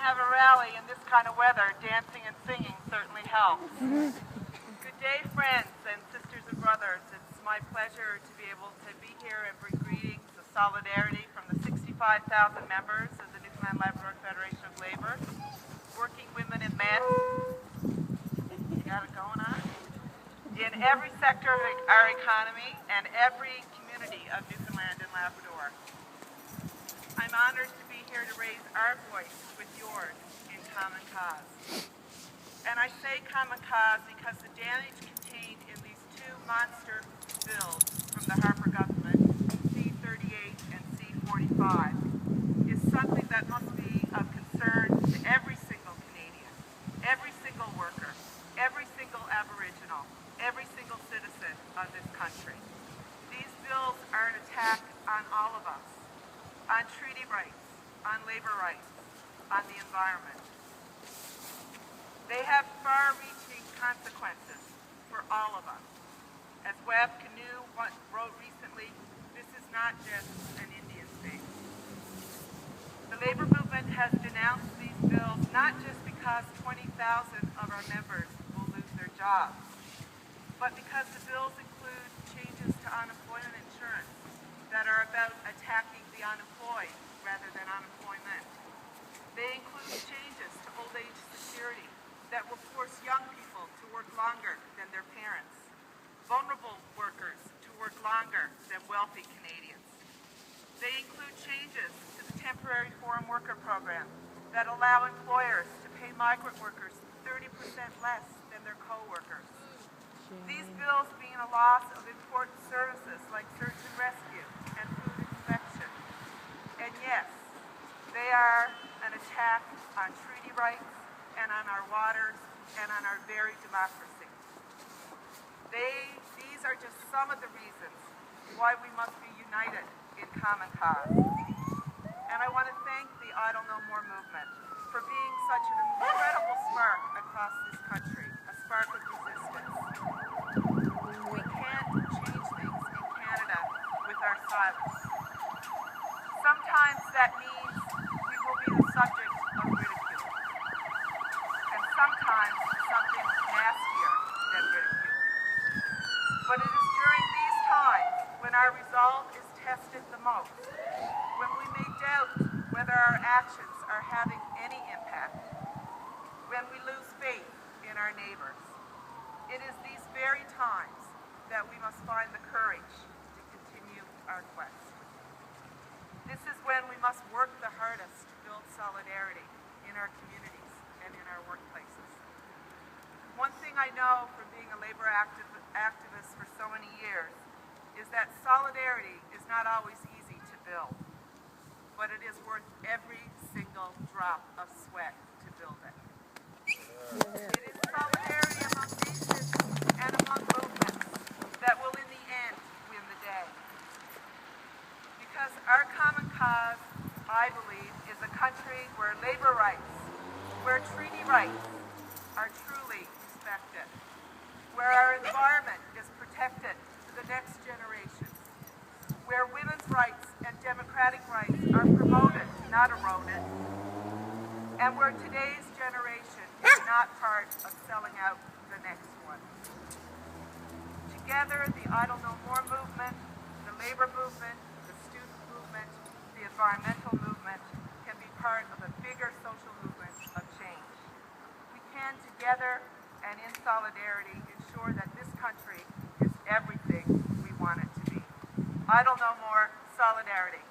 have a rally in this kind of weather, dancing and singing certainly helps. Good day, friends and sisters and brothers. It's my pleasure to be able to be here and bring greetings of solidarity from the 65,000 members of the Newfoundland Labrador Federation of Labour, working women and men. You got it going on? In every sector of our economy and every community of Newfoundland and Labrador. I'm honored to be here to raise our voice with yours in common cause. And I say common cause because the damage contained in these two monster bills from the Harper government, C-38 and C-45, is something that must be of concern to every single Canadian, every single worker, every single Aboriginal, every single citizen of this country. These bills are an attack on all of us, on treaty rights, on labor rights, on the environment. They have far-reaching consequences for all of us. As Webb Canoe wrote recently, this is not just an Indian thing. The labor movement has denounced these bills not just because 20,000 of our members will lose their jobs, but because the bills include changes to unemployment insurance that are about attacking the unemployed rather than unemployment. They include changes to old age security that will force young people to work longer than their parents, vulnerable workers to work longer than wealthy Canadians. They include changes to the temporary foreign worker program that allow employers to pay migrant workers 30% less than their co-workers. These bills mean a loss of important services like search and rescue and food inspection. And yes, they are an attack on treaty rights and on our waters and on our very democracy. These are just some of the reasons why we must be united in common cause. And I want to thank the Idle No More movement for being such an incredible spark across this country, a spark of resistance. We can't change things in Canada with our silence. Sometimes that means we will be the subject of ridicule. And sometimes something nastier than ridicule. But it is during these times when our resolve is tested the most, when we may doubt whether our actions are having any impact, when we lose faith in our neighbors. It is these very times that we must find the courage to continue our quest. This is when we must work the hardest to build solidarity in our communities and in our workplaces. One thing I know from being a labor activist for so many years is that solidarity is not always easy to build, but it is worth every single drop of sweat to build it. It is solidarity among nations and among movements that will in the end win the day. Because our common cause, I believe, is a country where labor rights, where treaty rights are truly respected, where our environment is protected to the next generations, where women's rights and democratic rights are promoted, not eroded, and where today's generation is not part of selling out the next one. Together, the Idle No More movement, the labor movement, the student movement, the environmental movement can be part of a bigger social movement of change. We can together and in solidarity ensure that this country is everything we want it to be. Idle No More, solidarity.